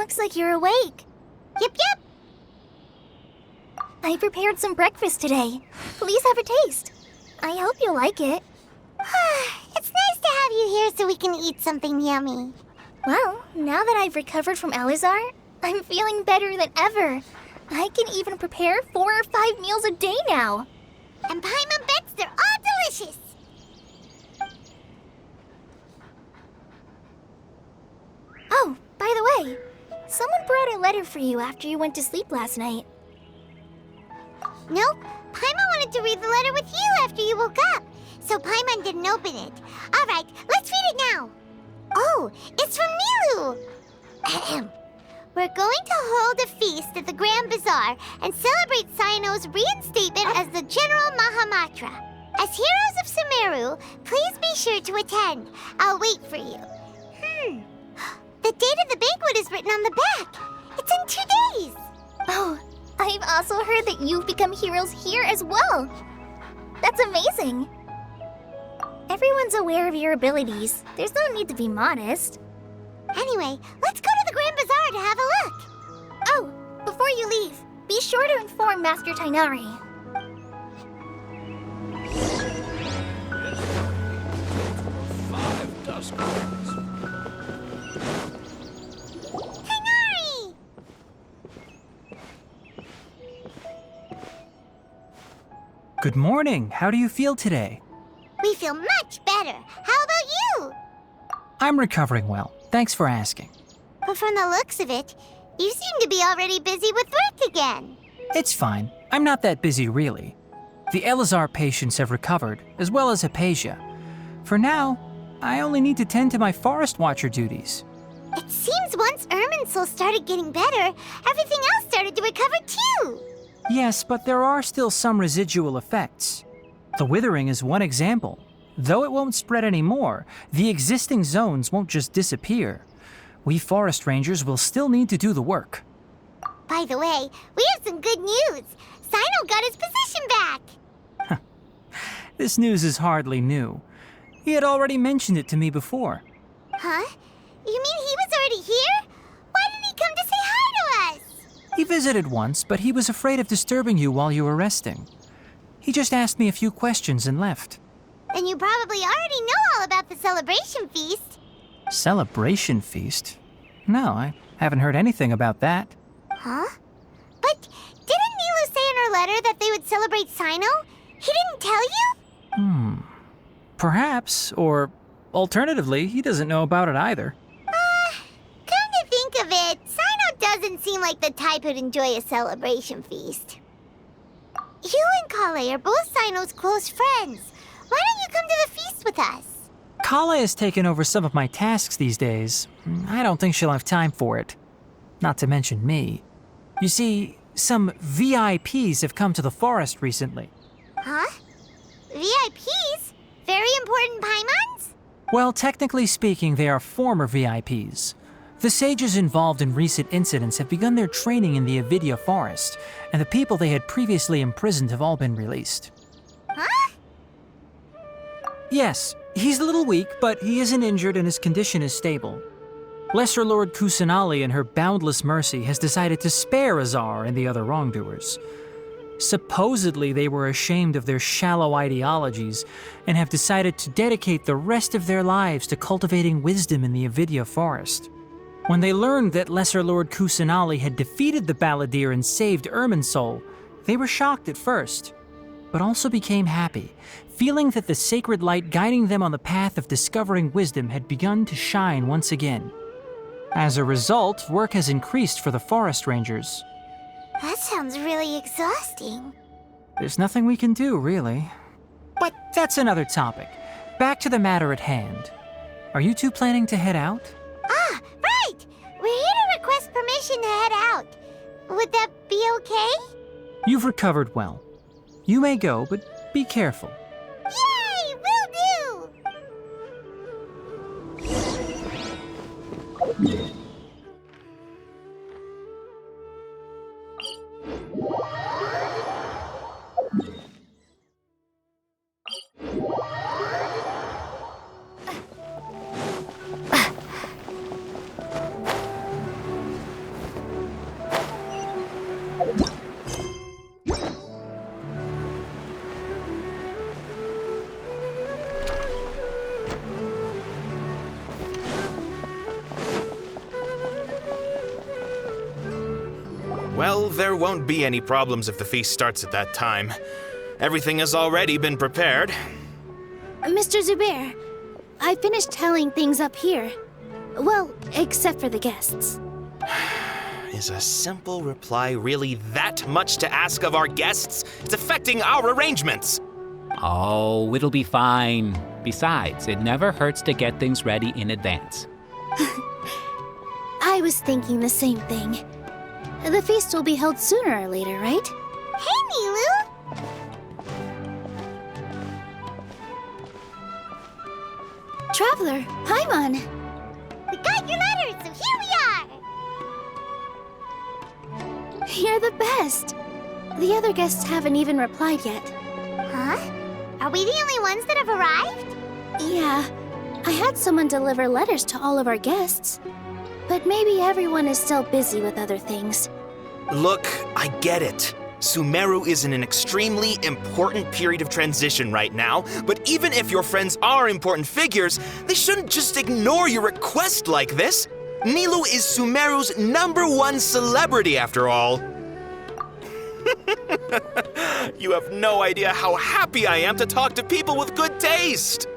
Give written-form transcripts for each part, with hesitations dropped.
Looks like you're awake. Yep. I prepared some breakfast today. Please have a taste. I hope you'll like it. It's nice to have you here so we can eat something yummy. Well, now that I've recovered from Elazar, I'm feeling better than ever. I can even prepare 4 or 5 meals a day now. And Paimon bets they're all delicious. Oh, by the way, someone brought a letter for you after you went to sleep last night. Nope, Paimon wanted to read the letter with you after you woke up, so Paimon didn't open it. All right, let's read it now. Oh, it's from Milu. Ahem. We're going to hold a feast at the Grand Bazaar and celebrate Cyano's reinstatement as the General Mahamatra. As heroes of Sumeru, please be sure to attend. I'll wait for you. The date of the banquet is written on the back. It's in 2 days. Oh, I've also heard that you've become heroes here as well. That's amazing. Everyone's aware of your abilities. There's no need to be modest. Anyway, let's go to the Grand Bazaar to have a look. Oh, before you leave, be sure to inform Master Tainari. 5 Duskblades. Tainari! Good morning. How do you feel today? We feel much better. How about you? I'm recovering well. Thanks for asking. But from the looks of it, you seem to be already busy with work again. It's fine. I'm not that busy, really. The Elazar patients have recovered, as well as Hypatia. For now, I only need to tend to my Forest Watcher duties. It seems once Irminsul started getting better, everything else started to recover too. Yes, but there are still some residual effects. The withering is one example. Though it won't spread anymore, the existing zones won't just disappear. We forest rangers will still need to do the work. By the way, we have some good news. Cyno got his position back. This news is hardly new. He had already mentioned it to me before. Huh? You mean he was already here? Why didn't he come to say hi to us? He visited once, but he was afraid of disturbing you while you were resting. He just asked me a few questions and left. Then you probably already know all about the celebration feast. Celebration feast? No, I haven't heard anything about that. Huh? But didn't Nilu say in her letter that they would celebrate Cyno? He didn't tell you? Perhaps, or alternatively, he doesn't know about it either. Come to think of it, Cyno doesn't seem like the type who'd enjoy a celebration feast. You and Kale are both Cyno's close friends. Why don't you come to the feast with us? Kala has taken over some of my tasks these days. I don't think she'll have time for it. Not to mention me. You see, some VIPs have come to the forest recently. Huh? VIPs? Very important Paimons? Well, technically speaking, they are former VIPs. The sages involved in recent incidents have begun their training in the Avidya forest, and the people they had previously imprisoned have all been released. Huh? Yes, he's a little weak, but he isn't injured and his condition is stable. Lesser Lord Kusanali, in her boundless mercy, has decided to spare Azar and the other wrongdoers. Supposedly, they were ashamed of their shallow ideologies and have decided to dedicate the rest of their lives to cultivating wisdom in the Avidya forest. When they learned that Lesser Lord Kusanali had defeated the Balladeer and saved Irminsul, they were shocked at first, but also became happy, feeling that the sacred light guiding them on the path of discovering wisdom had begun to shine once again. As a result, work has increased for the forest rangers. That sounds really exhausting. There's nothing we can do, really. But that's another topic. Back to the matter at hand. Are you two planning to head out? Ah, right! We're here to request permission to head out. Would that be okay? You've recovered well. You may go, but be careful. Yay! Will do! Well, there won't be any problems if the feast starts at that time. Everything has already been prepared. Mr. Zubair, I finished tallying things up here. Well, except for the guests. Is a simple reply really that much to ask of our guests? It's affecting our arrangements. Oh, it'll be fine. Besides, it never hurts to get things ready in advance. I was thinking the same thing. The feast will be held sooner or later, right? Hey, Nilu! Traveler, Paimon! We got your letters, so here we are! You're the best! The other guests haven't even replied yet. Huh? Are we the only ones that have arrived? Yeah. I had someone deliver letters to all of our guests. But maybe everyone is still busy with other things. Look, I get it. Sumeru is in an extremely important period of transition right now, but even if your friends are important figures, they shouldn't just ignore your request like this. Nilu is Sumeru's #1 celebrity after all. You have no idea how happy I am to talk to people with good taste.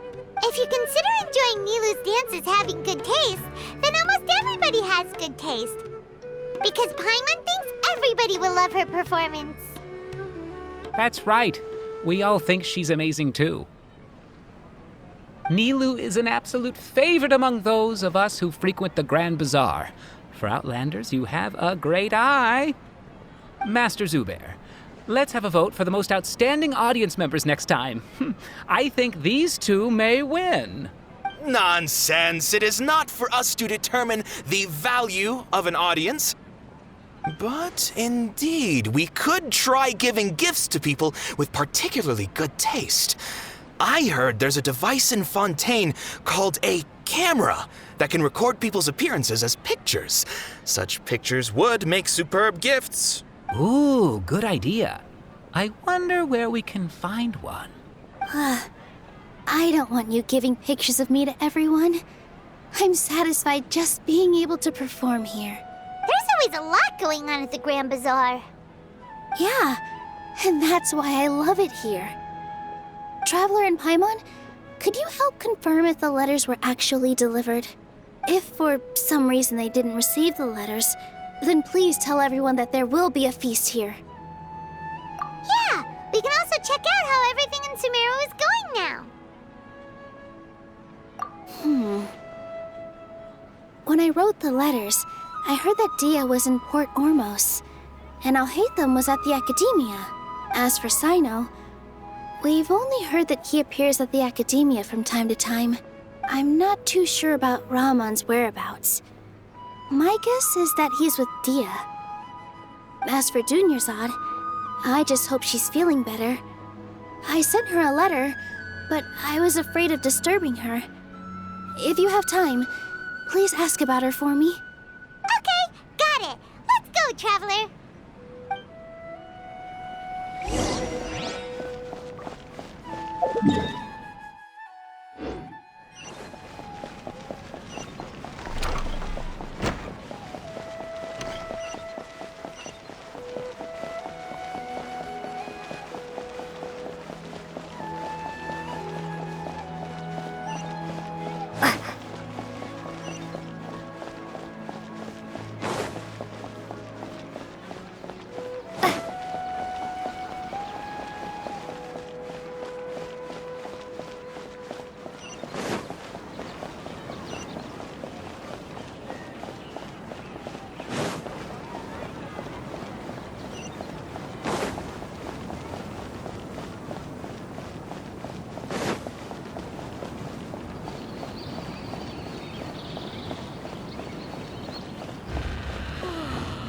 If you consider enjoying Nilu's dances having good taste, then almost everybody has good taste. Because Paimon thinks everybody will love her performance. That's right. We all think she's amazing too. Nilu is an absolute favorite among those of us who frequent the Grand Bazaar. For Outlanders, you have a great eye. Master Zubair, let's have a vote for the most outstanding audience members next time. I think these two may win. Nonsense! It is not for us to determine the value of an audience. But indeed, we could try giving gifts to people with particularly good taste. I heard there's a device in Fontaine called a camera that can record people's appearances as pictures. Such pictures would make superb gifts. Ooh, good idea. I wonder where we can find one. I don't want you giving pictures of me to everyone. I'm satisfied just being able to perform here. There's always a lot going on at the Grand Bazaar. Yeah, and that's why I love it here. Traveler and Paimon, could you help confirm if the letters were actually delivered? If for some reason they didn't receive the letters, then please tell everyone that there will be a feast here. Yeah, we can also check out how everything in Sumeru is going now. When I wrote the letters, I heard that Dia was in Port Ormos, and Alhaitham was at the Academia. As for Sino, we've only heard that he appears at the Academia from time to time. I'm not too sure about Rahman's whereabouts. My guess is that he's with Dia. As for Dunyarzad, I just hope she's feeling better. I sent her a letter, but I was afraid of disturbing her. If you have time, please ask about her for me. Okay, got it. Let's go, Traveler.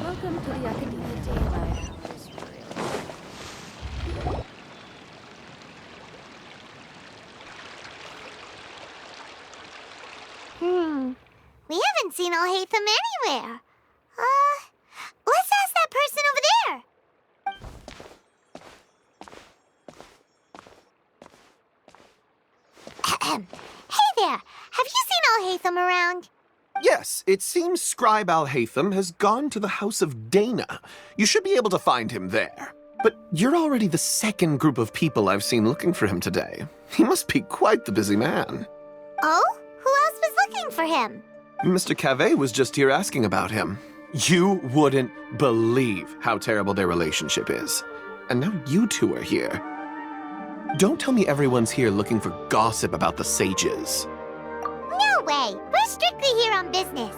Welcome to the Academia Daylight. We haven't seen Alhaitham anywhere. Let's ask that person over there. Hey there, have you seen Alhaitham around? Yes, it seems Scribe Al-Haytham has gone to the House of Dana. You should be able to find him there. But you're already the second group of people I've seen looking for him today. He must be quite the busy man. Oh? Who else was looking for him? Mr. Cavey was just here asking about him. You wouldn't believe how terrible their relationship is. And now you two are here. Don't tell me everyone's here looking for gossip about the sages. No way! We're strictly here on business.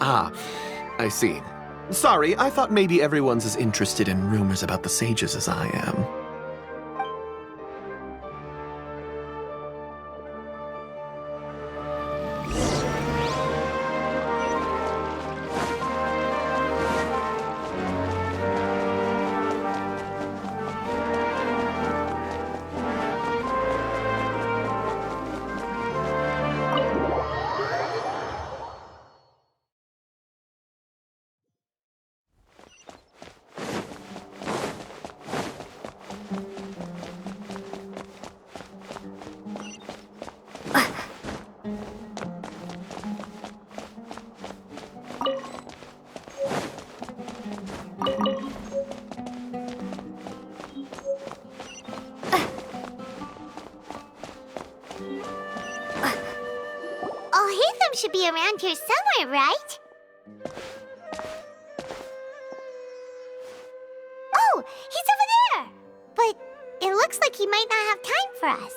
Ah, I see. Sorry, I thought maybe everyone's as interested in rumors about the sages as I am. Al-Haytham should be around here somewhere, right? Oh, he's over there! But it looks like he might not have time for us.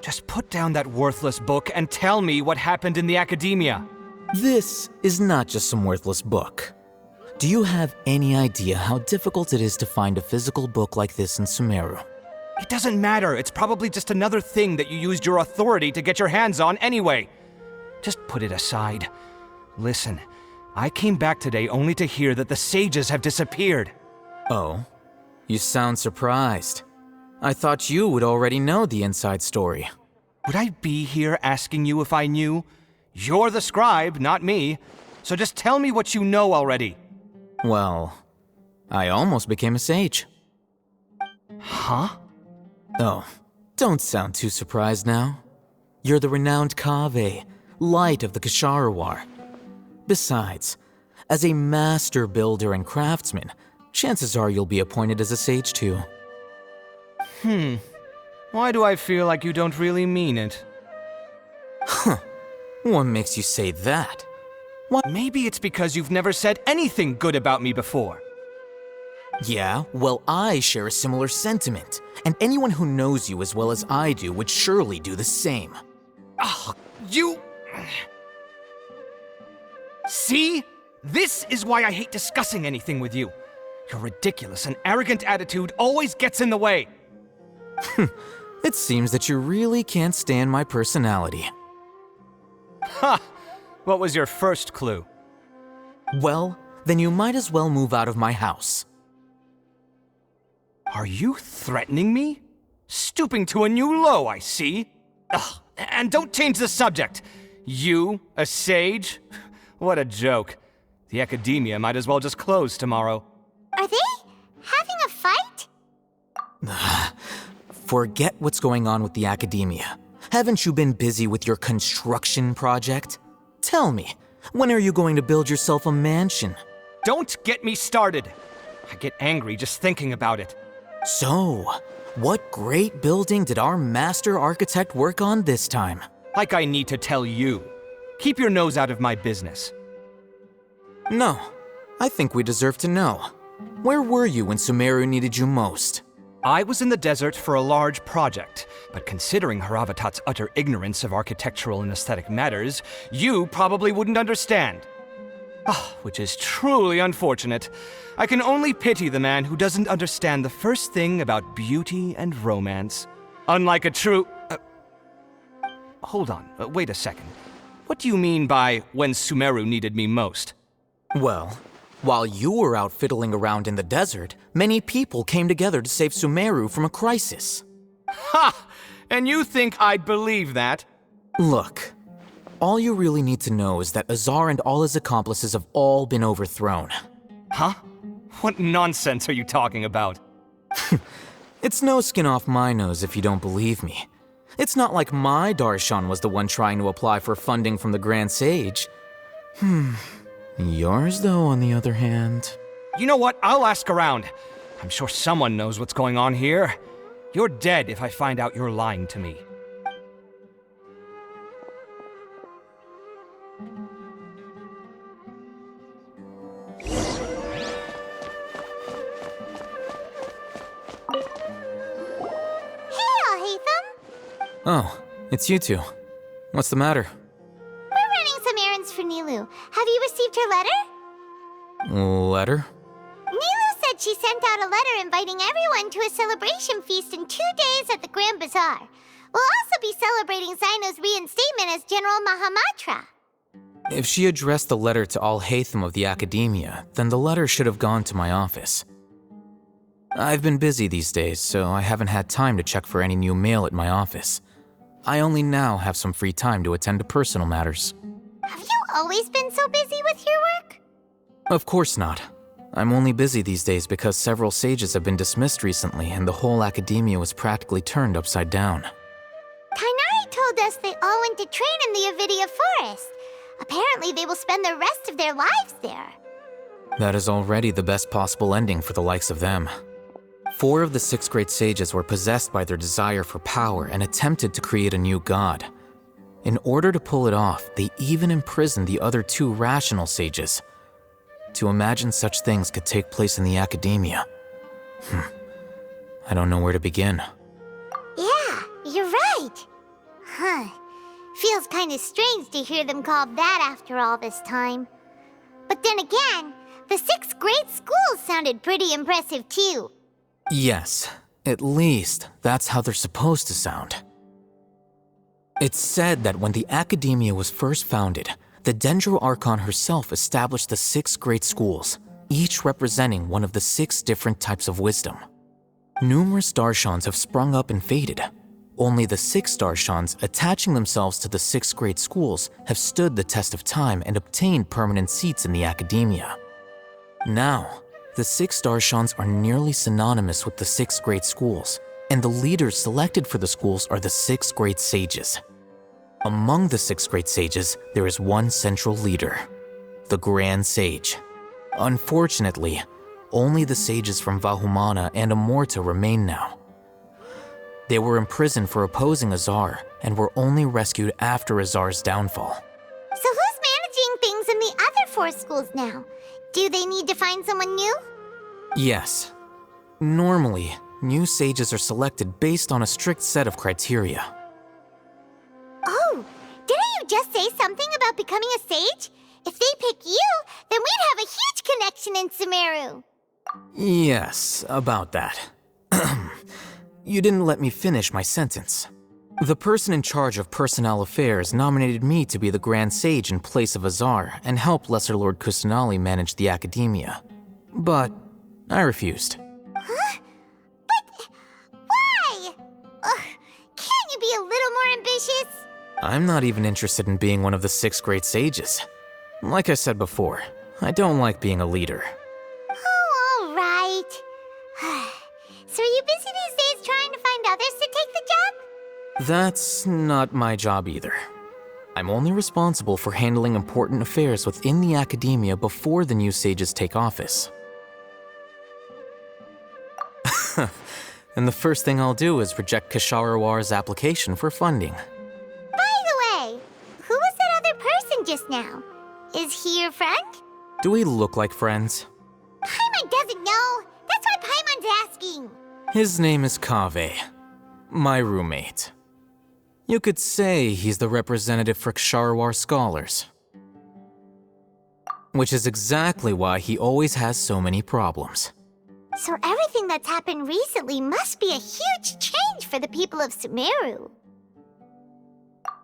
Just put down that worthless book and tell me what happened in the academia. This is not just some worthless book. Do you have any idea how difficult it is to find a physical book like this in Sumeru? It doesn't matter. It's probably just another thing that you used your authority to get your hands on anyway. Just put it aside. Listen, I came back today only to hear that the sages have disappeared. Oh, you sound surprised. I thought you would already know the inside story. Would I be here asking you if I knew? You're the scribe, not me. So just tell me what you know already. Well, I almost became a sage. Huh? Oh, don't sound too surprised now. You're the renowned Kaveh, light of the Ksharawar. Besides, as a master builder and craftsman, chances are you'll be appointed as a sage too. Why do I feel like you don't really mean it? What makes you say that? Maybe it's because you've never said anything good about me before. Yeah, well, I share a similar sentiment, and anyone who knows you as well as I do would surely do the same. Ugh, you... See? This is why I hate discussing anything with you. Your ridiculous and arrogant attitude always gets in the way. It seems that you really can't stand my personality. Ha! What was your first clue? Well, then you might as well move out of my house. Are you threatening me? Stooping to a new low, I see. Ugh, and don't change the subject. You, a sage? What a joke. The academia might as well just close tomorrow. Are they having a fight? Forget what's going on with the academia. Haven't you been busy with your construction project? Tell me, when are you going to build yourself a mansion? Don't get me started. I get angry just thinking about it. So, what great building did our master architect work on this time? Like I need to tell you. Keep your nose out of my business. No, I think we deserve to know. Where were you when Sumeru needed you most? I was in the desert for a large project, but considering Haravatat's utter ignorance of architectural and aesthetic matters, you probably wouldn't understand. Which is truly unfortunate. I can only pity the man who doesn't understand the first thing about beauty and romance. Unlike a true... Hold on, wait a second. What do you mean by when Sumeru needed me most? Well, while you were out fiddling around in the desert, many people came together to save Sumeru from a crisis. Ha! And you think I'd believe that? Look, all you really need to know is that Azar and all his accomplices have all been overthrown. Huh? What nonsense are you talking about? It's no skin off my nose if you don't believe me. It's not like my Darshan was the one trying to apply for funding from the Grand Sage. Yours, though, on the other hand. You know what? I'll ask around. I'm sure someone knows what's going on here. You're dead if I find out you're lying to me. Oh, it's you two. What's the matter? We're running some errands for Nilu. Have you received her letter? Letter? Nilu said she sent out a letter inviting everyone to a celebration feast in 2 days at the Grand Bazaar. We'll also be celebrating Zaino's reinstatement as General Mahamatra. If she addressed the letter to all Hatham of the Academia, then the letter should have gone to my office. I've been busy these days, so I haven't had time to check for any new mail at my office. I only now have some free time to attend to personal matters. Have you always been so busy with your work? Of course not. I'm only busy these days because several sages have been dismissed recently and the whole academia was practically turned upside down. Kainari told us they all went to train in the Avidia Forest. Apparently they will spend the rest of their lives there. That is already the best possible ending for the likes of them. 4 of the 6 great sages were possessed by their desire for power and attempted to create a new god. In order to pull it off, they even imprisoned the other 2 rational sages. To imagine such things could take place in the academia. I don't know where to begin. Yeah, you're right. Feels kind of strange to hear them called that after all this time. But then again, the 6 great schools sounded pretty impressive too. Yes, at least that's how they're supposed to sound. It's said that when the Academia was first founded, the Dendro Archon herself established the 6 great schools, each representing one of the 6 different types of wisdom. Numerous Darshans have sprung up and faded. Only the 6 Darshans attaching themselves to the 6 great schools have stood the test of time and obtained permanent seats in the Academia. Now, the 6 Darshans are nearly synonymous with the 6 great schools, and the leaders selected for the schools are the 6 great sages. Among the 6 great sages, there is one central leader, the Grand Sage. Unfortunately, only the sages from Vahumana and Amorta remain now. They were imprisoned for opposing Azar and were only rescued after Azar's downfall. So who's managing things in the other 4 schools now? Do they need to find someone new? Yes. Normally, new sages are selected based on a strict set of criteria. Oh, didn't you just say something about becoming a sage? If they pick you, then we'd have a huge connection in Sumeru. Yes, about that. You didn't let me finish my sentence. The person in charge of personnel affairs nominated me to be the Grand Sage in place of Azar and help Lesser Lord Kusanali manage the Academia. But I refused. Huh? But why? Can't you be a little more ambitious? I'm not even interested in being one of the 6 great sages. Like I said before, I don't like being a leader. Oh, all right. So are you busy these days trying to find others to take the job? That's not my job either. I'm only responsible for handling important affairs within the Academia before the new sages take office. And the first thing I'll do is reject Kasharawar's application for funding. By the way, who was that other person just now? Is he your friend? Do we look like friends? Paimon doesn't know. That's why Paimon's asking. His name is Kaveh, my roommate. You could say he's the representative for Ksharawar scholars. Which is exactly why he always has so many problems. So everything that's happened recently must be a huge change for the people of Sumeru.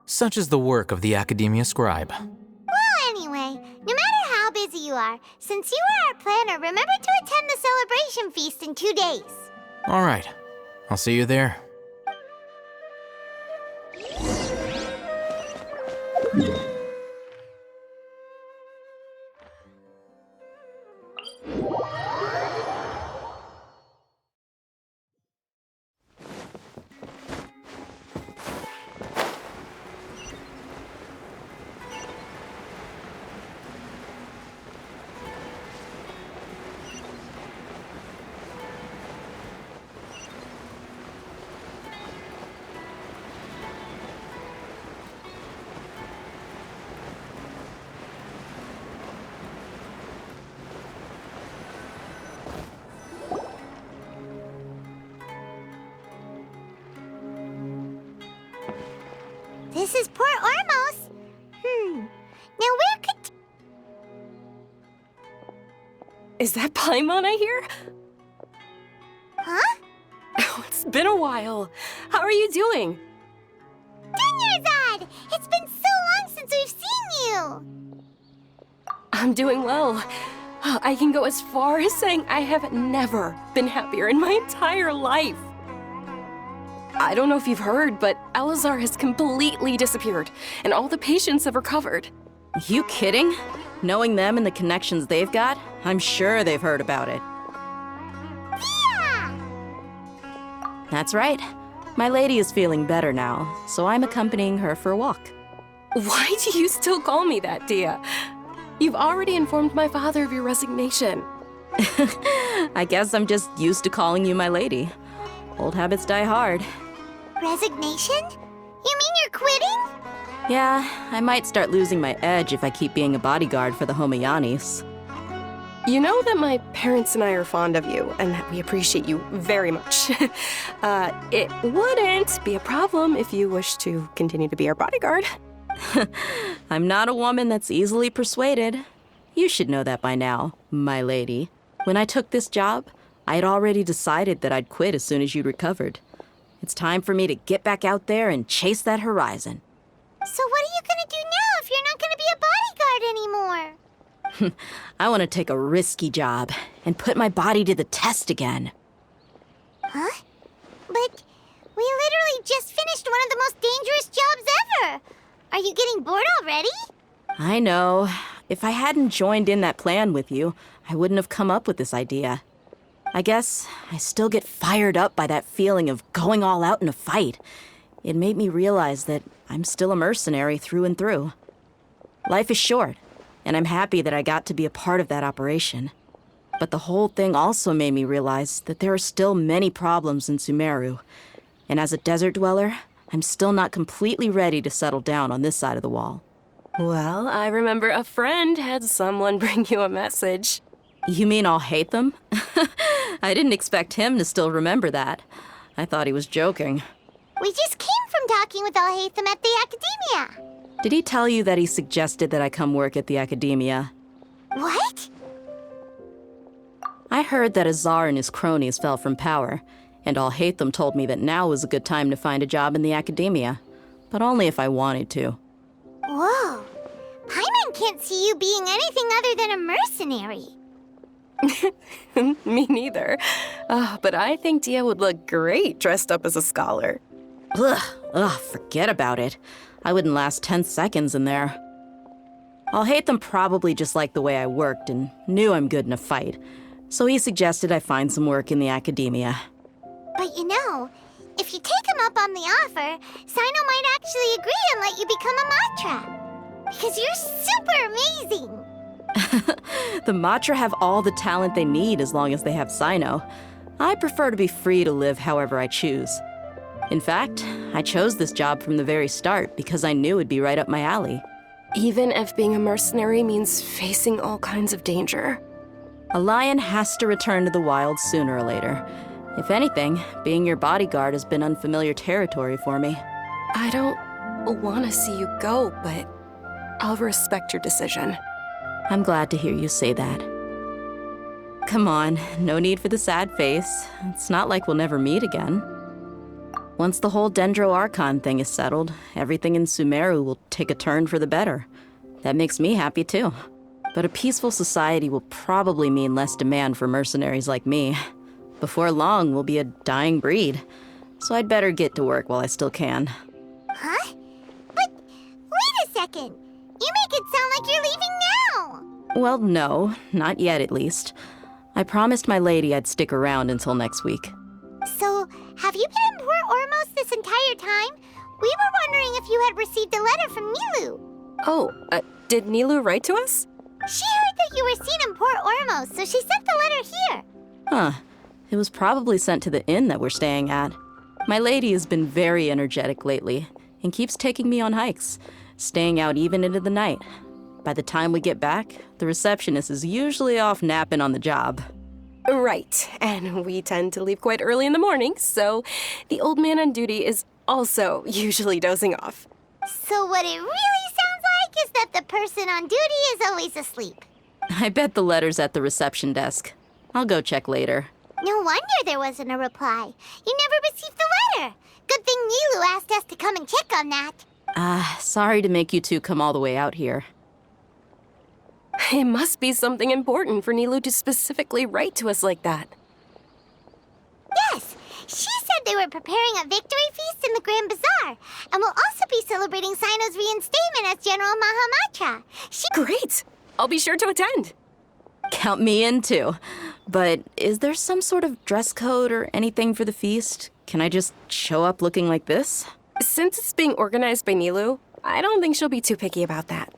Such is the work of the Academia Scribe. Well, anyway, no matter how busy you are, since you are our planner, remember to attend the celebration feast in 2 days. All right, I'll see you there. This is Port Ormos. Now where could... Is that Paimon I hear? Huh? Oh, it's been a while. How are you doing? Dunyarzad! It's been so long since we've seen you! I'm doing well. I can go as far as saying I have never been happier in my entire life. I don't know if you've heard, but Elazar has completely disappeared, and all the patients have recovered. You kidding? Knowing them and the connections they've got, I'm sure they've heard about it. Yeah! That's right. My lady is feeling better now, so I'm accompanying her for a walk. Why do you still call me that, Dia? You've already informed my father of your resignation. I guess I'm just used to calling you my lady. Old habits die hard. Resignation? You mean you're quitting? Yeah, I might start losing my edge if I keep being a bodyguard for the Homayanis. You know that my parents and I are fond of you, and that we appreciate you very much. It wouldn't be a problem if you wish to continue to be our bodyguard. I'm not a woman that's easily persuaded. You should know that by now, my lady. When I took this job, I had already decided that I'd quit as soon as you'd recovered. It's time for me to get back out there and chase that horizon. So what are you gonna do now if you're not gonna be a bodyguard anymore? I want to take a risky job and put my body to the test again. Huh? But we literally just finished one of the most dangerous jobs ever! Are you getting bored already? I know. If I hadn't joined in that plan with you, I wouldn't have come up with this idea. I guess I still get fired up by that feeling of going all out in a fight. It made me realize that I'm still a mercenary through and through. Life is short, and I'm happy that I got to be a part of that operation. But the whole thing also made me realize that there are still many problems in Sumeru. And as a desert dweller, I'm still not completely ready to settle down on this side of the wall. Well, I remember a friend had someone bring you a message. You mean I'll hate them? I didn't expect him to still remember that. I thought he was joking. We just came from talking with Alhaitham at the Academia. Did he tell you that he suggested that I come work at the Academia? What? I heard that Azar and his cronies fell from power, and Alhaitham told me that now was a good time to find a job in the Academia, but only if I wanted to. Whoa. Paimon can't see you being anything other than a mercenary. Me neither. But I think Dia would look great dressed up as a scholar. Ugh, forget about it. I wouldn't last 10 seconds in there. Alhaitham probably just liked the way I worked and knew I'm good in a fight, so he suggested I find some work in the Academia. But you know, if you take him up on the offer, Sino might actually agree and let you become a Matra. Because you're super amazing! The Matra have all the talent they need as long as they have Sino. I prefer to be free to live however I choose. In fact, I chose this job from the very start because I knew it'd be right up my alley. Even if being a mercenary means facing all kinds of danger. A lion has to return to the wild sooner or later. If anything, being your bodyguard has been unfamiliar territory for me. I don't want to see you go, but I'll respect your decision. I'm glad to hear you say that. Come on, no need for the sad face. It's not like we'll never meet again. Once the whole Dendro Archon thing is settled, everything in Sumeru will take a turn for the better. That makes me happy too. But a peaceful society will probably mean less demand for mercenaries like me. Before long, we'll be a dying breed. So I'd better get to work while I still can. Huh? But wait a second. You make it sound like you're leaving now. Well, no, not yet at least. I promised my lady I'd stick around until next week. So, have you been in Port Ormos this entire time? We were wondering if you had received a letter from Nilu. Oh, did Nilu write to us? She heard that you were seen in Port Ormos, so she sent the letter here. Huh. It was probably sent to the inn that we're staying at. My lady has been very energetic lately and keeps taking me on hikes, staying out even into the night. By the time we get back, the receptionist is usually off napping on the job. Right, and we tend to leave quite early in the morning, so the old man on duty is also usually dozing off. So what it really sounds like is that the person on duty is always asleep. I bet the letter's at the reception desk. I'll go check later. No wonder there wasn't a reply. You never received the letter. Good thing Nilu asked us to come and check on that. Sorry to make you two come all the way out here. It must be something important for Nilu to specifically write to us like that. Yes, she said they were preparing a victory feast in the Grand Bazaar, and will also be celebrating Sino's reinstatement as General Mahamatra. Great! I'll be sure to attend. Count me in too. But is there some sort of dress code or anything for the feast? Can I just show up looking like this? Since it's being organized by Nilu, I don't think she'll be too picky about that.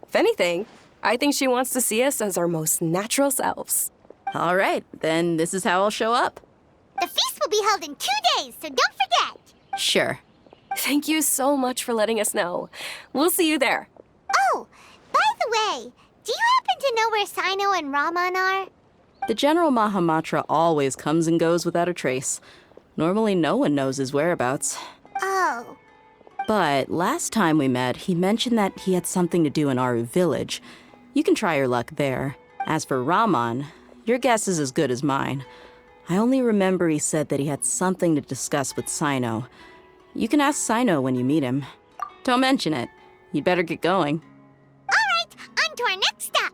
If anything, I think she wants to see us as our most natural selves. All right, then this is how I'll show up. The feast will be held in 2 days, so don't forget. Sure. Thank you so much for letting us know. We'll see you there. Oh, by the way, do you happen to know where Sino and Raman are? The General Mahamatra always comes and goes without a trace. Normally no one knows his whereabouts. Oh. But last time we met, he mentioned that he had something to do in Aru Village. You can try your luck there. As for Raman, your guess is as good as mine. I only remember he said that he had something to discuss with Sino. You can ask Sino when you meet him. Don't mention it. You'd better get going. All right, on to our next stop.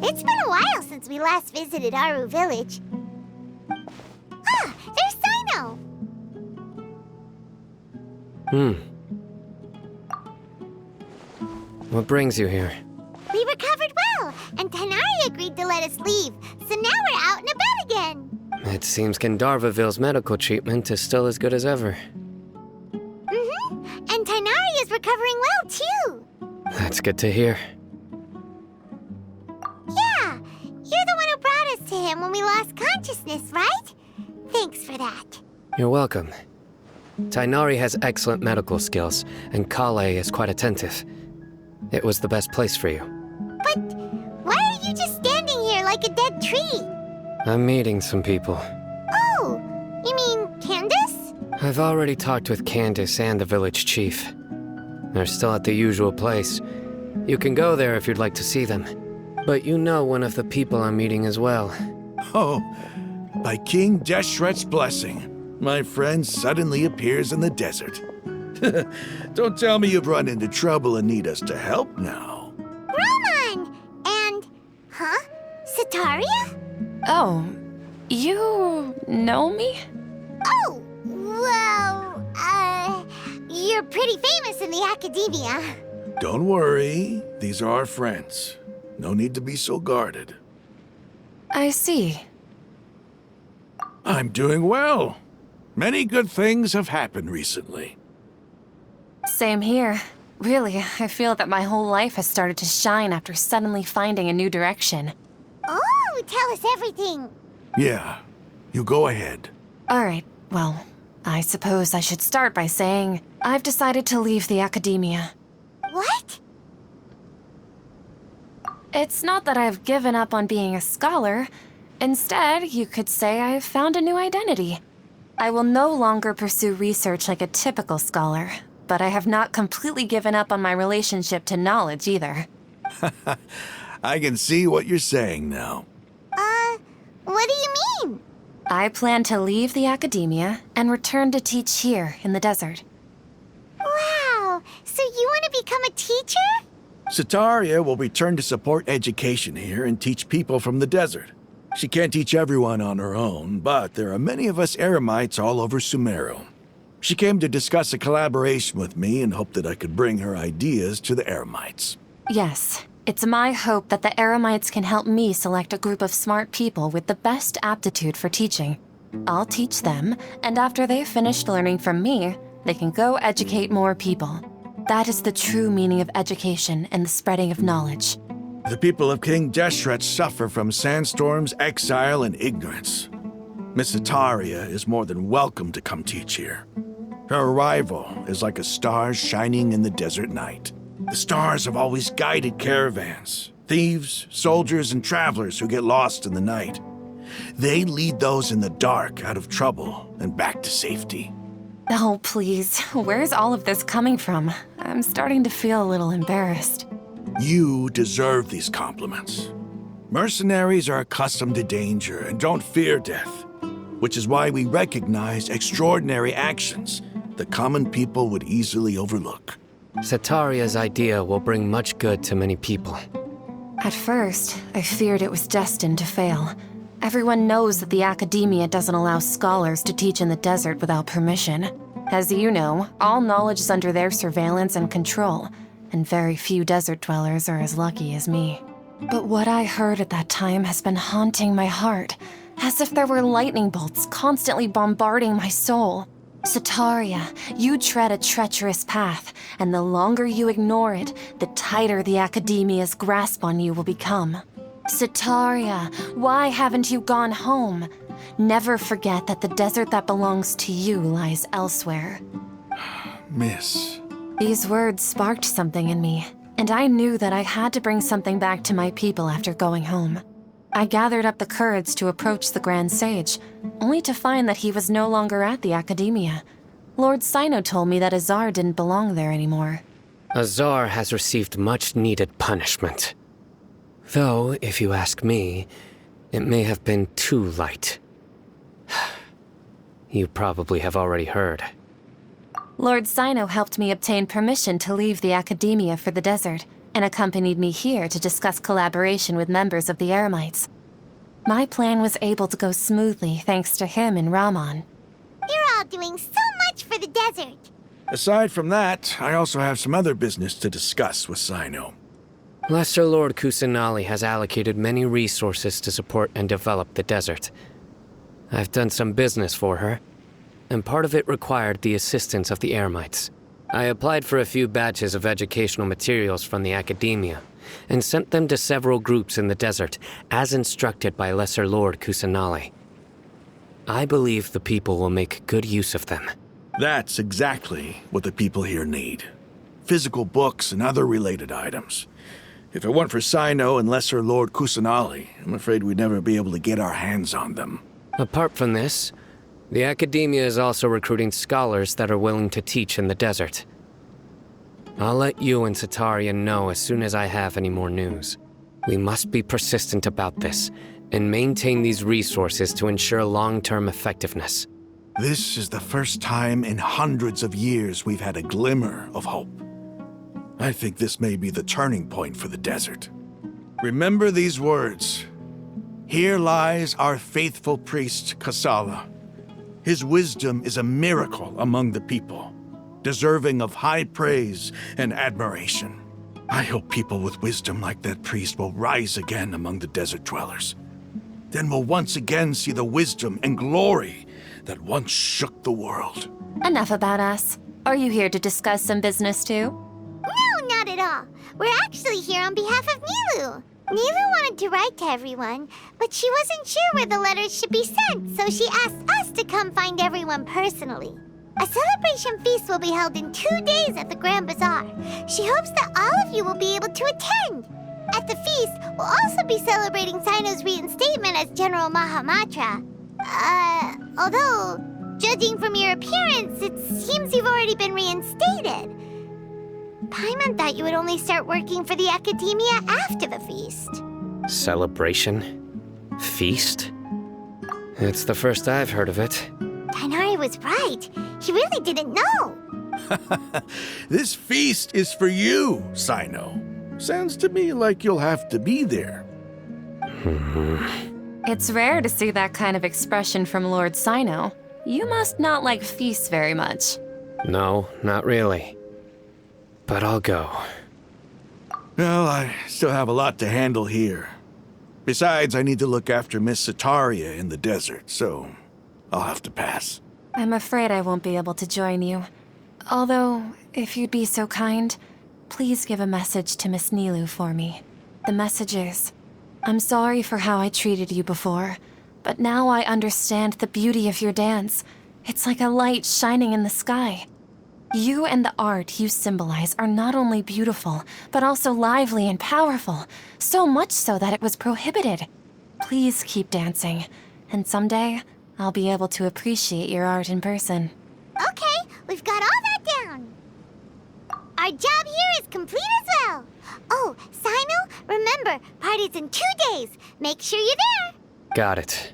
It's been a while since we last visited Aru Village. Ah, there's Sino! What brings you here? We recovered well, and Tanari agreed to let us leave, so now we're out and about again. It seems Gandharvaville's medical treatment is still as good as ever. Mm-hmm, and Tanari is recovering well, too. That's good to hear. Yeah, you're the one who brought us to him when we lost consciousness, right? Thanks for that. You're welcome. Tainari has excellent medical skills, and Kale is quite attentive. It was the best place for you. But why are you just standing here like a dead tree? I'm meeting some people. Oh, you mean Candace? I've already talked with Candace and the village chief. They're still at the usual place. You can go there if you'd like to see them. But you know one of the people I'm meeting as well. Oh, by King Deshret's blessing, my friend suddenly appears in the desert. Don't tell me you've run into trouble and need us to help now. Raman! And, Sataria? Oh, you know me? Oh, well, you're pretty famous in the academia. Don't worry, these are our friends. No need to be so guarded. I see. I'm doing well. Many good things have happened recently. Same here. Really, I feel that my whole life has started to shine after suddenly finding a new direction. Oh, tell us everything. Yeah, you go ahead. All right, well, I suppose I should start by saying I've decided to leave the academia. What? It's not that I've given up on being a scholar. Instead, you could say I've found a new identity. I will no longer pursue research like a typical scholar, but I have not completely given up on my relationship to knowledge either. I can see what you're saying now. What do you mean? I plan to leave the academia and return to teach here in the desert. Wow, so you want to become a teacher? Sataria will return to support education here and teach people from the desert. She can't teach everyone on her own, but there are many of us eremites all over Sumeru. She came to discuss a collaboration with me and hoped that I could bring her ideas to the eremites. Yes, It's my hope that the Eremites can help me select a group of smart people with the best aptitude for teaching. I'll teach them, and after they've finished learning from me, they can go educate more people. That is the true meaning of education and the spreading of knowledge. The people of King Deshret suffer from sandstorms, exile, and ignorance. Miss Itaria is more than welcome to come teach here. Her arrival is like a star shining in the desert night. The stars have always guided caravans, thieves, soldiers, and travelers who get lost in the night. They lead those in the dark out of trouble and back to safety. Oh, please. Where's all of this coming from? I'm starting to feel a little embarrassed. You deserve these compliments. Mercenaries are accustomed to danger and don't fear death, which is why we recognize extraordinary actions the common people would easily overlook. Sataria's idea will bring much good to many people. At first, I feared it was destined to fail. Everyone knows that the Academia doesn't allow scholars to teach in the desert without permission. As you know, all knowledge is under their surveillance and control, and very few desert dwellers are as lucky as me. But what I heard at that time has been haunting my heart, as if there were lightning bolts constantly bombarding my soul. Sataria, you tread a treacherous path, and the longer you ignore it, the tighter the Academia's grasp on you will become. Sataria, why haven't you gone home? Never forget that the desert that belongs to you lies elsewhere. Miss. These words sparked something in me, and I knew that I had to bring something back to my people after going home. I gathered up the courage to approach the Grand Sage, only to find that he was no longer at the Academia. Lord Sino told me that Azar didn't belong there anymore. Azar has received much-needed punishment. Though, if you ask me, it may have been too light. You probably have already heard. Lord Sino helped me obtain permission to leave the Academia for the desert, and accompanied me here to discuss collaboration with members of the Eremites. My plan was able to go smoothly thanks to him and Rahman. You're all doing so much for the desert. Aside from that, I also have some other business to discuss with Sino. Lesser Lord Kusanali has allocated many resources to support and develop the desert. I've done some business for her, and part of it required the assistance of the Eremites. I applied for a few batches of educational materials from the Academia, and sent them to several groups in the desert, as instructed by Lesser Lord Kusanali. I believe the people will make good use of them. That's exactly what the people here need. Physical books and other related items. If it weren't for Sino and Lesser Lord Kusanali, I'm afraid we'd never be able to get our hands on them. Apart from this, the Academia is also recruiting scholars that are willing to teach in the desert. I'll let you and Sataria know as soon as I have any more news. We must be persistent about this, and maintain these resources to ensure long-term effectiveness. This is the first time in hundreds of years we've had a glimmer of hope. I think this may be the turning point for the desert. Remember these words. Here lies our faithful priest, Kasala. His wisdom is a miracle among the people, deserving of high praise and admiration. I hope people with wisdom like that priest will rise again among the desert dwellers. Then we'll once again see the wisdom and glory that once shook the world. Enough about us. Are you here to discuss some business too? No, not at all. We're actually here on behalf of Milu. Milu wanted to write to everyone, but she wasn't sure where the letters should be sent, so she asked us to come find everyone personally. A celebration feast will be held in 2 days at the Grand Bazaar. She hopes that all of you will be able to attend. At the feast, we'll also be celebrating Sino's reinstatement as General Mahamatra. Although, judging from your appearance, it seems you've already been reinstated. Paimon thought you would only start working for the Academia after the feast. Celebration? Feast? It's the first I've heard of it. Dainari was right. He really didn't know. This feast is for you, Sino. Sounds to me like you'll have to be there. It's rare to see that kind of expression from Lord Sino. You must not like feasts very much. No, not really. But I'll go. Well, I still have a lot to handle here. Besides, I need to look after Miss Sataria in the desert, so I'll have to pass. I'm afraid I won't be able to join you. Although, if you'd be so kind, please give a message to Miss Nilu for me. The message is, I'm sorry for how I treated you before, but now I understand the beauty of your dance. It's like a light shining in the sky. You and the art you symbolize are not only beautiful, but also lively and powerful, so much so that it was prohibited. Please keep dancing, and someday I'll be able to appreciate your art in person. Okay, we've got all that down. Our job here is complete as well. Oh, Sino, remember, party's in 2 days. Make sure you're there. Got it.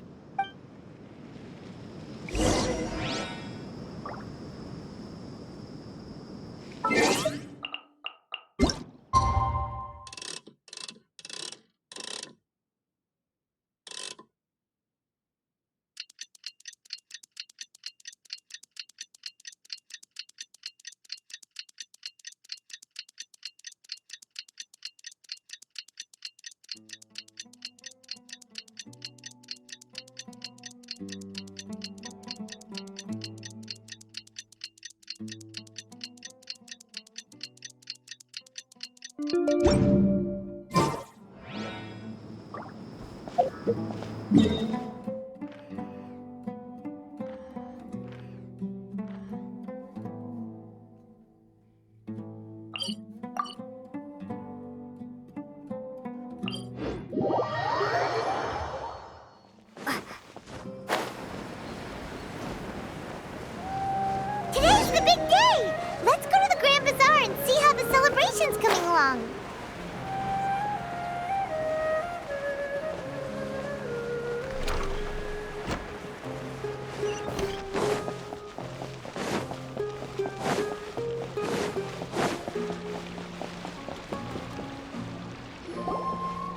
Today's the big day. Let's go to the Grand Bazaar and see how the celebration's coming along.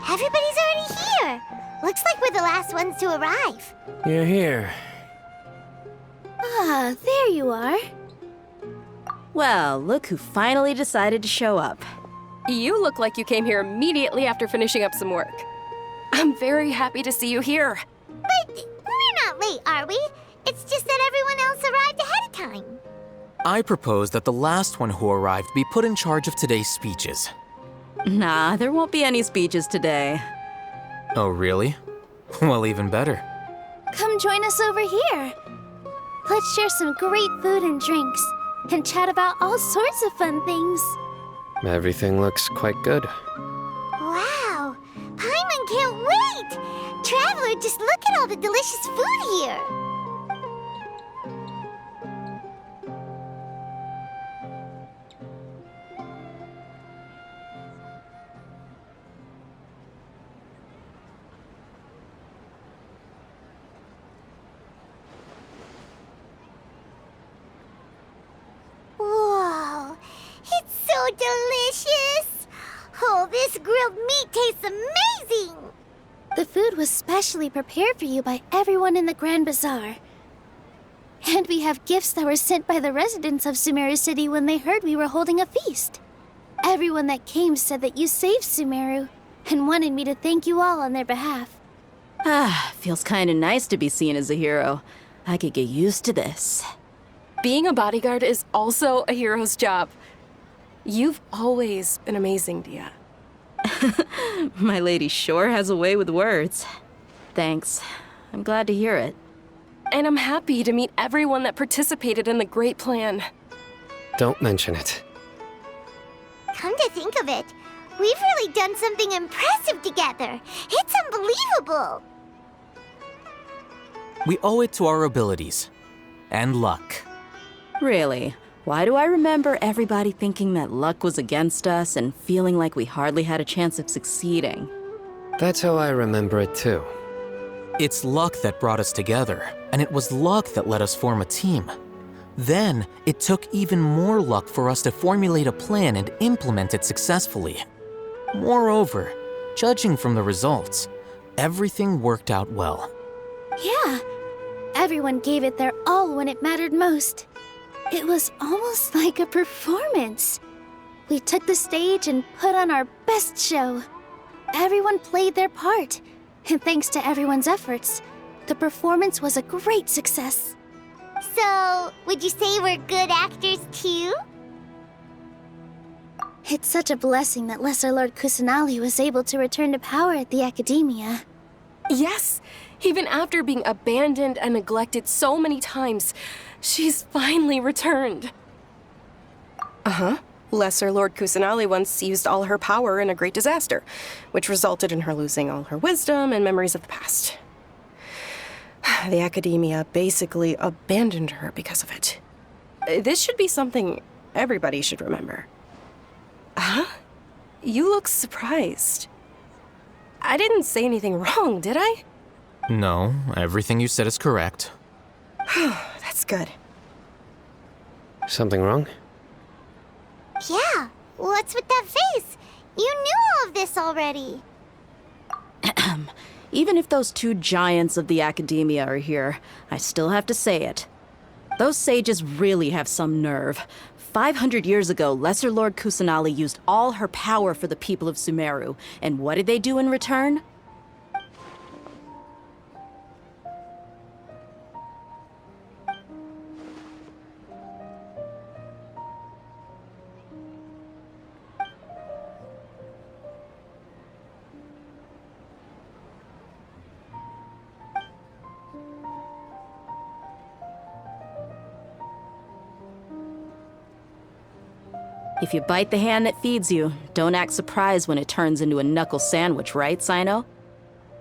Everybody's already here. Looks like we're the last ones to arrive. You're here. Ah, there you are. Well, look who finally decided to show up. You look like you came here immediately after finishing up some work. I'm very happy to see you here. But we're not late, are we? It's just that everyone else arrived ahead of time. I propose that the last one who arrived be put in charge of today's speeches. Nah, there won't be any speeches today. Oh, really? Well, even better. Come join us over here. Let's share some great food and drinks, and chat about all sorts of fun things. Everything looks quite good. Wow! Paimon can't wait! Traveler, just look at all the delicious food here! Whoa! It's so delicious! Oh, this grilled meat tastes amazing! The food was specially prepared for you by everyone in the Grand Bazaar. And we have gifts that were sent by the residents of Sumeru City when they heard we were holding a feast. Everyone that came said that you saved Sumeru, and wanted me to thank you all on their behalf. Ah, feels kinda nice to be seen as a hero. I could get used to this. Being a bodyguard is also a hero's job. You've always been amazing, Dia. My lady sure has a way with words. Thanks. I'm glad to hear it. And I'm happy to meet everyone that participated in the great plan. Don't mention it. Come to think of it, we've really done something impressive together. It's unbelievable. We owe it to our abilities. And luck. Really? Why do I remember everybody thinking that luck was against us and feeling like we hardly had a chance of succeeding? That's how I remember it too. It's luck that brought us together, and it was luck that let us form a team. Then, it took even more luck for us to formulate a plan and implement it successfully. Moreover, judging from the results, everything worked out well. Yeah, everyone gave it their all when it mattered most. It was almost like a performance. We took the stage and put on our best show. Everyone played their part, and thanks to everyone's efforts, the performance was a great success. So, would you say we're good actors too? It's such a blessing that Lesser Lord Kusanali was able to return to power at the Academia. Yes, even after being abandoned and neglected so many times, she's finally returned. Uh-huh. Lesser Lord Kusanali once used all her power in a great disaster, which resulted in her losing all her wisdom and memories of the past. The Academia basically abandoned her because of it. This should be something everybody should remember. Huh? You look surprised. I didn't say anything wrong, did I? No, everything you said is correct. That's good. Something wrong? Yeah, what's with that face? You knew all of this already. Even if those two giants of the Academia are here, I still have to say it. Those sages really have some nerve. 500 years ago, Lesser Lord Kusanali used all her power for the people of Sumeru, and what did they do in return? If you bite the hand that feeds you, don't act surprised when it turns into a knuckle sandwich, right, Sino?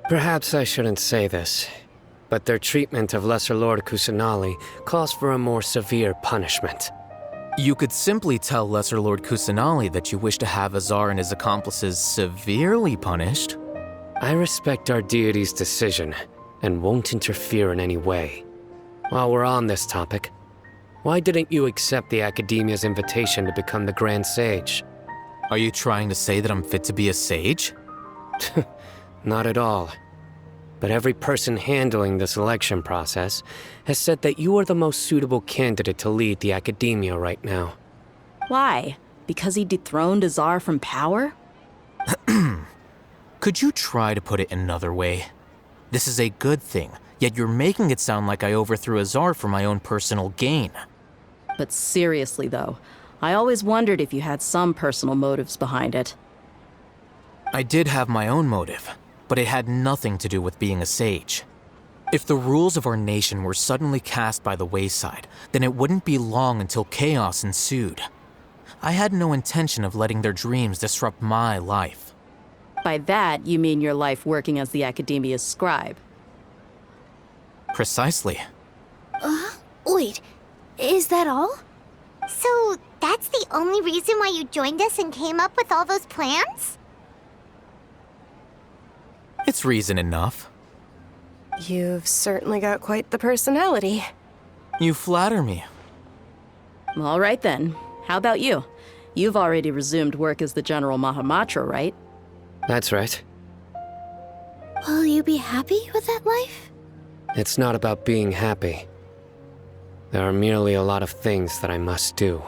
Perhaps I shouldn't say this, but their treatment of Lesser Lord Kusanali calls for a more severe punishment. You could simply tell Lesser Lord Kusanali that you wish to have Azar and his accomplices severely punished. I respect our deity's decision and won't interfere in any way. While we're on this topic, why didn't you accept the Academia's invitation to become the Grand Sage? Are you trying to say that I'm fit to be a sage? Not at all. But every person handling the selection process has said that you are the most suitable candidate to lead the Academia right now. Why? Because he dethroned Azar from power? Could you try to put it another way? This is a good thing, yet you're making it sound like I overthrew Azar for my own personal gain. But seriously, though, I always wondered if you had some personal motives behind it. I did have my own motive, but it had nothing to do with being a sage. If the rules of our nation were suddenly cast by the wayside, then it wouldn't be long until chaos ensued. I had no intention of letting their dreams disrupt my life. By that, you mean your life working as the Academia's scribe. Precisely. Wait, is that all? So, that's the only reason why you joined us and came up with all those plans? It's reason enough. You've certainly got quite the personality. You flatter me. All right then. How about you? You've already resumed work as the General Mahamatra, right? That's right. Will you be happy with that life? It's not about being happy. There are merely a lot of things that I must do.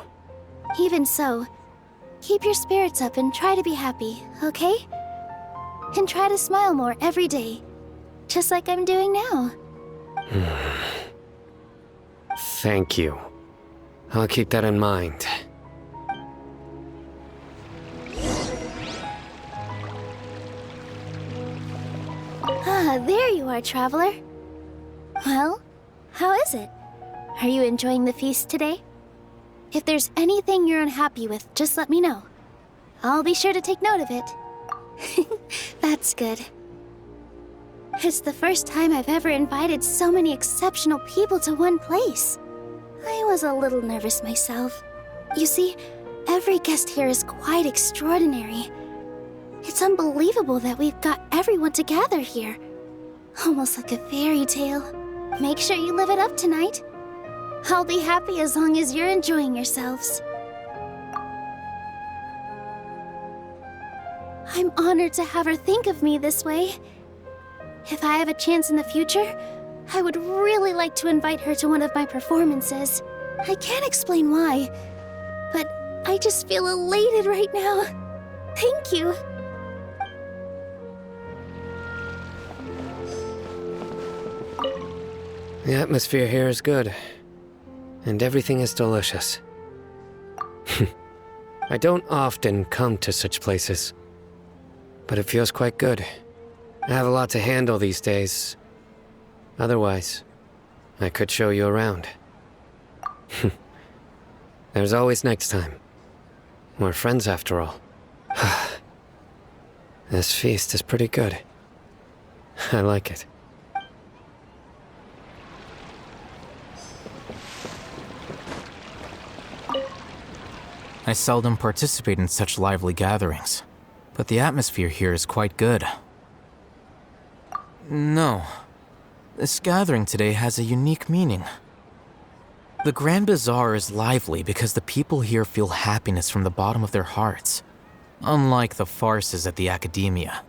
Even so, keep your spirits up and try to be happy, okay? And try to smile more every day, just like I'm doing now. Thank you. I'll keep that in mind. There you are, traveler. Well, how is it? Are you enjoying the feast today? If there's anything you're unhappy with, just let me know. I'll be sure to take note of it. That's good. It's the first time I've ever invited so many exceptional people to one place. I was a little nervous myself. You see, every guest here is quite extraordinary. It's unbelievable that we've got everyone together here. Almost like a fairy tale. Make sure you live it up tonight. I'll be happy as long as you're enjoying yourselves. I'm honored to have her think of me this way. If I have a chance in the future, I would really like to invite her to one of my performances. I can't explain why, but I just feel elated right now. Thank you. The atmosphere here is good, and everything is delicious. I don't often come to such places, but it feels quite good. I have a lot to handle these days. Otherwise, I could show you around. There's always next time. We're friends after all. This feast is pretty good. I like it. I seldom participate in such lively gatherings, but the atmosphere here is quite good. No, this gathering today has a unique meaning. The Grand Bazaar is lively because the people here feel happiness from the bottom of their hearts, unlike the farces at the Academia.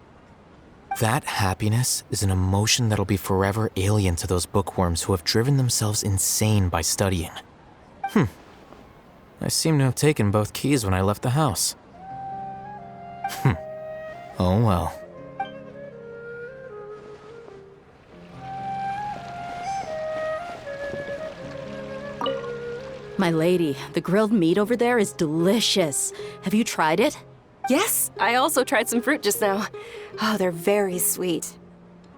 That happiness is an emotion that'll be forever alien to those bookworms who have driven themselves insane by studying. I seem to have taken both keys when I left the house. Oh well. My lady, the grilled meat over there is delicious. Have you tried it? Yes, I also tried some fruit just now. Oh, they're very sweet.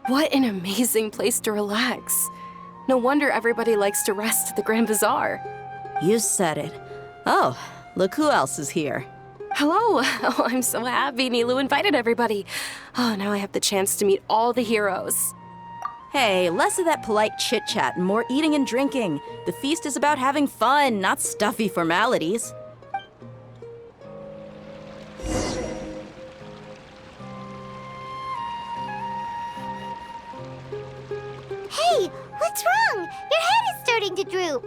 What an amazing place to relax. No wonder everybody likes to rest at the Grand Bazaar. You said it. Oh, look who else is here. Hello. Oh, I'm so happy Nilu invited everybody. Oh, now I have the chance to meet all the heroes. Hey, less of that polite chit-chat and more eating and drinking. The feast is about having fun, not stuffy formalities. Hey, what's wrong? Your head is starting to droop.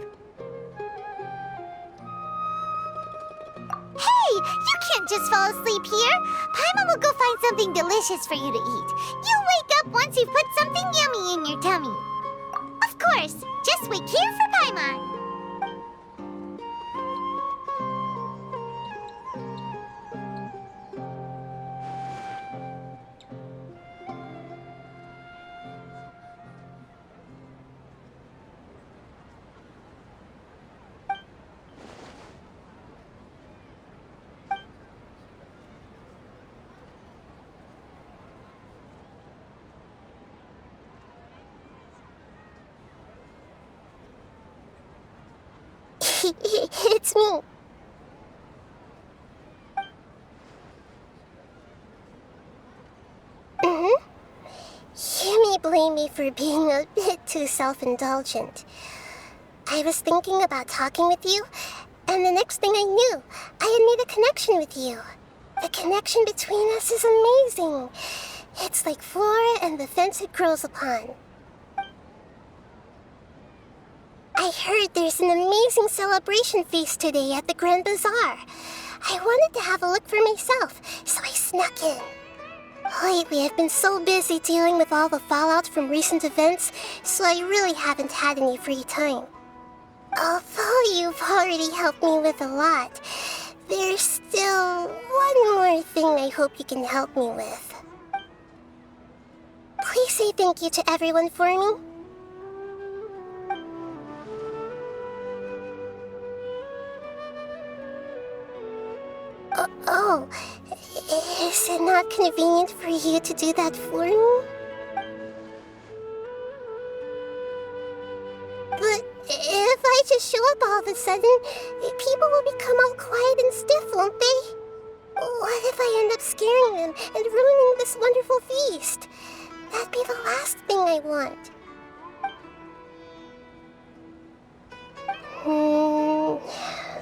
Hey, you can't just fall asleep here. Paimon will go find something delicious for you to eat. You'll wake up once you've put something yummy in your tummy. Of course, just wait here for Paimon. It's me. You may blame me for being a bit too self-indulgent. I was thinking about talking with you, and the next thing I knew, I had made a connection with you. The connection between us is amazing. It's like flora and the fence it grows upon. I heard there's an amazing celebration feast today at the Grand Bazaar. I wanted to have a look for myself, so I snuck in. Lately, I've been so busy dealing with all the fallout from recent events, so I really haven't had any free time. Although you've already helped me with a lot, there's still one more thing I hope you can help me with. Please say thank you to everyone for me. Oh, is it not convenient for you to do that for me? But if I just show up all of a sudden, people will become all quiet and stiff, won't they? What if I end up scaring them and ruining this wonderful feast? That'd be the last thing I want.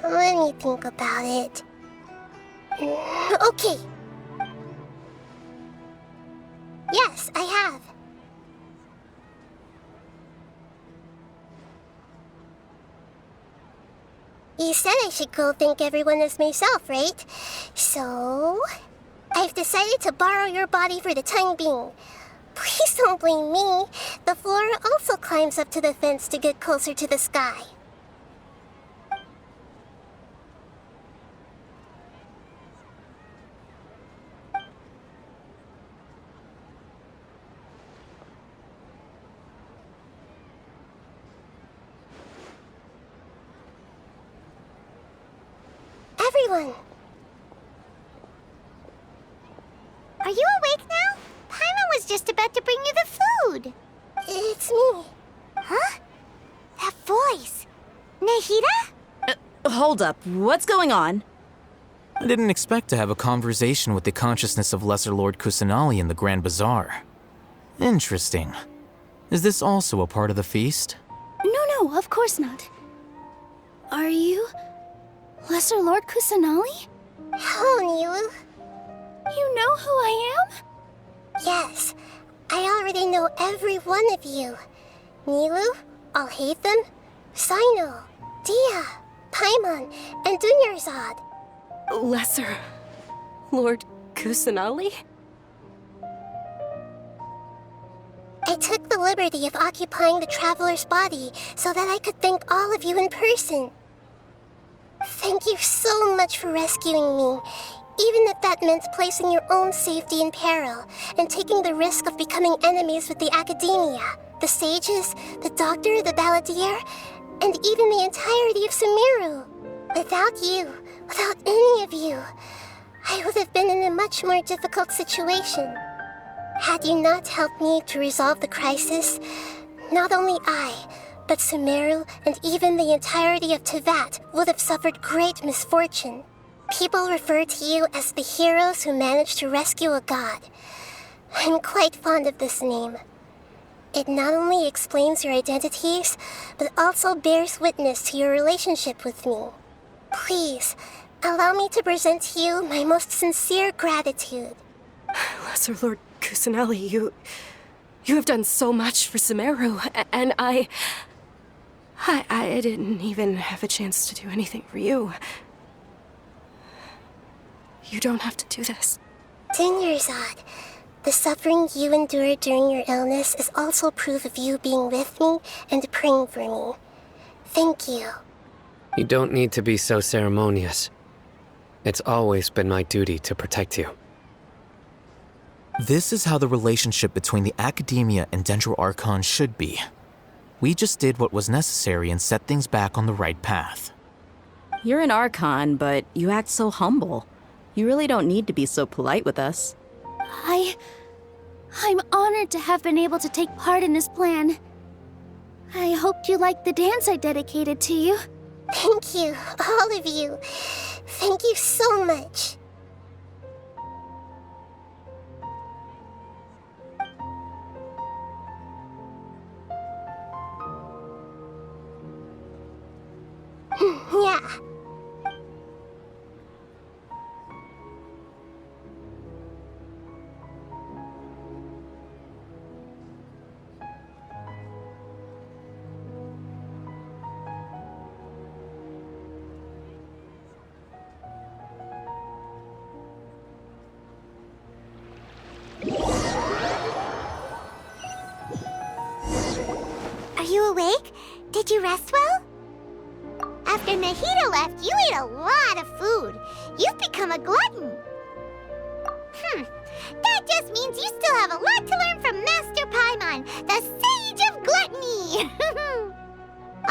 Let me think about it. Okay. Yes, I have. You said I should go thank everyone as myself, right? So, I've decided to borrow your body for the time being. Please don't blame me. The flora also climbs up to the fence to get closer to the sky. everyone. Are you awake now? Paimon was just about to bring you the food. It's me. Huh? That voice. Nahida? Hold up, what's going on? I didn't expect to have a conversation with the consciousness of Lesser Lord Kusanali in the Grand Bazaar. Interesting. Is this also a part of the feast? No, of course not. Are you Lesser Lord Kusanali? Hello, Nilu. You know who I am? Yes, I already know every one of you. Nilu, Alhaitham, Sino, Dia, Paimon, and Dunyarzad. Lesser Lord Kusanali? I took the liberty of occupying the Traveler's body so that I could thank all of you in person. Thank you so much for rescuing me, even if that meant placing your own safety in peril and taking the risk of becoming enemies with the Academia, the Sages, the Doctor, the Balladeer, and even the entirety of Sumeru. Without you, without any of you, I would have been in a much more difficult situation. Had you not helped me to resolve the crisis, not only I, but Sumeru and even the entirety of Teyvat would have suffered great misfortune. People refer to you as the heroes who managed to rescue a god. I'm quite fond of this name. It not only explains your identities, but also bears witness to your relationship with me. Please, allow me to present to you my most sincere gratitude. Lesser Lord Kusanali, you have done so much for Sumeru, and I didn't even have a chance to do anything for you. You don't have to do this. Dunyarzad, the suffering you endured during your illness is also proof of you being with me and praying for me. Thank you. You don't need to be so ceremonious. It's always been my duty to protect you. This is how the relationship between the Academia and Dendro Archon should be. We just did what was necessary and set things back on the right path. You're an Archon, but you act so humble. You really don't need to be so polite with us. I'm honored to have been able to take part in this plan. I hoped you liked the dance I dedicated to you. Thank you, all of you. Thank you so much. Yeah. Are you awake? Did you rest well? After Nahida left, you ate a lot of food. You've become a glutton. That just means you still have a lot to learn from Master Paimon, the Sage of Gluttony.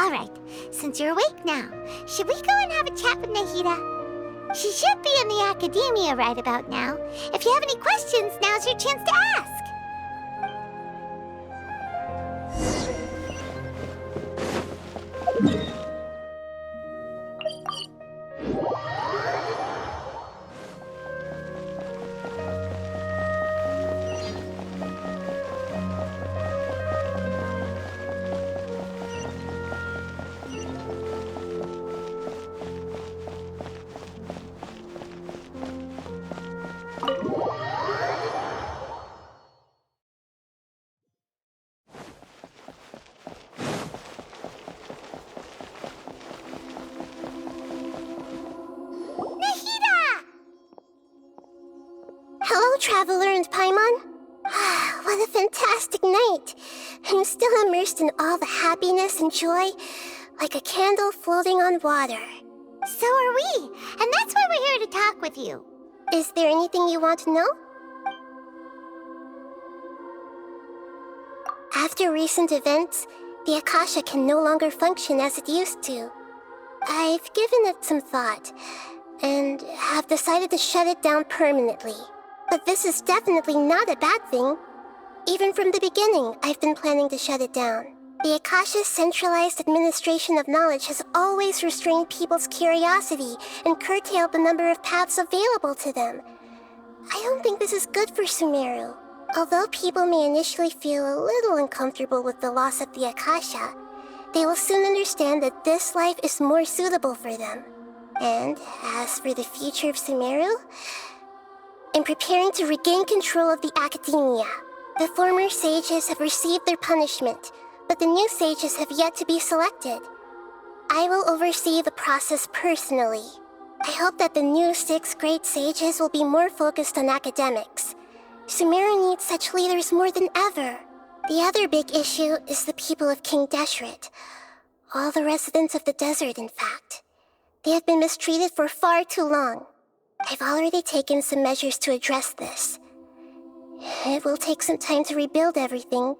Alright, since you're awake now, should we go and have a chat with Nahida? She should be in the Academia right about now. If you have any questions, now's your chance to ask. Hello, Traveler and Paimon. What a fantastic night. I'm still immersed in all the happiness and joy, like a candle floating on water. So are we, and that's why we're here to talk with you. Is there anything you want to know? After recent events, the Akasha can no longer function as it used to. I've given it some thought, and have decided to shut it down permanently. But this is definitely not a bad thing. Even from the beginning, I've been planning to shut it down. The Akasha's centralized administration of knowledge has always restrained people's curiosity and curtailed the number of paths available to them. I don't think this is good for Sumeru. Although people may initially feel a little uncomfortable with the loss of the Akasha, they will soon understand that this life is more suitable for them. And as for the future of Sumeru, I'm preparing to regain control of the academia. The former sages have received their punishment, but the new sages have yet to be selected. I will oversee the process personally. I hope that the new 6th grade sages will be more focused on academics. Sumeru needs such leaders more than ever. The other big issue is the people of King Deshret. All the residents of the desert, in fact. They have been mistreated for far too long. I've already taken some measures to address this. It will take some time to rebuild everything,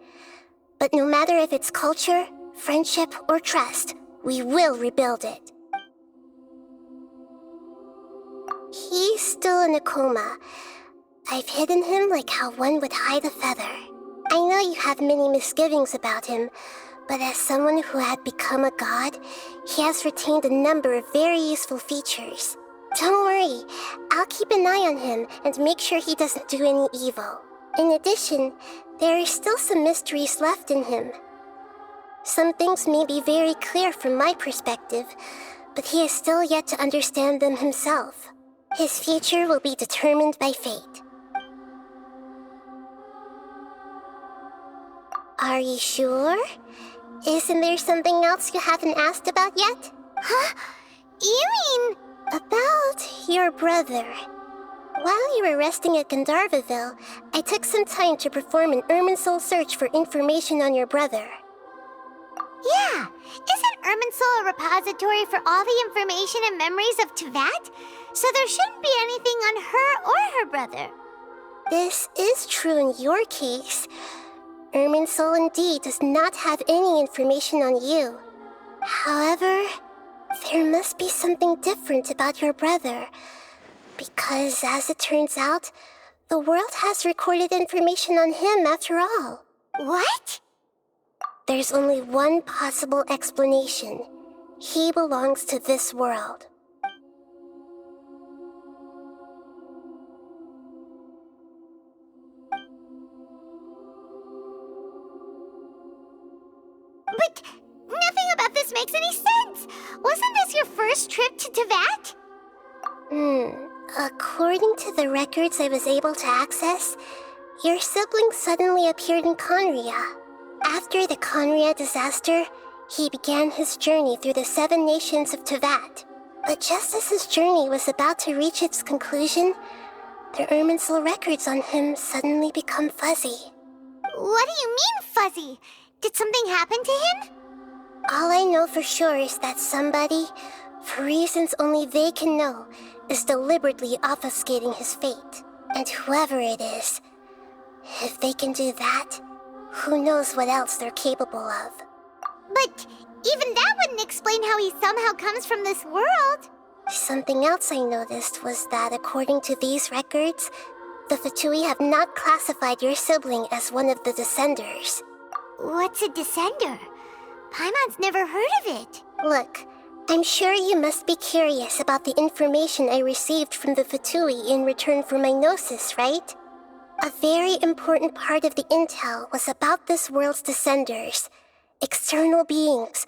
but no matter if it's culture, friendship, or trust, we will rebuild it. He's still in a coma. I've hidden him like how one would hide a feather. I know you have many misgivings about him, but as someone who had become a god, he has retained a number of very useful features. Don't worry, I'll keep an eye on him and make sure he doesn't do any evil. In addition, there are still some mysteries left in him. Some things may be very clear from my perspective, but he is still yet to understand them himself. His future will be determined by fate. Are you sure? Isn't there something else you haven't asked about yet? Huh? You mean... About your brother. While you were resting at Gandharvaville, I took some time to perform an Irminsul search for information on your brother. Yeah, isn't Irminsul a repository for all the information and memories of Teyvat? So there shouldn't be anything on her or her brother. This is true in your case. Irminsul indeed does not have any information on you. However, there must be something different about your brother. Because, as it turns out, the world has recorded information on him after all. What? There's only one possible explanation. He belongs to this world. But nothing about this makes any sense! Wasn't this your first trip to Teyvat? According to the records I was able to access, your sibling suddenly appeared in Conria. After the Conria disaster, he began his journey through the 7 nations of Teyvat. But just as his journey was about to reach its conclusion, the Irminsul records on him suddenly become fuzzy. What do you mean, fuzzy? Did something happen to him? All I know for sure is that somebody, for reasons only they can know, is deliberately obfuscating his fate. And whoever it is, if they can do that, who knows what else they're capable of. But even that wouldn't explain how he somehow comes from this world. Something else I noticed was that according to these records, the Fatui have not classified your sibling as one of the Descenders. What's a Descender? Paimon's never heard of it. Look, I'm sure you must be curious about the information I received from the Fatui in return for my gnosis, right? A very important part of the intel was about this world's Descenders, external beings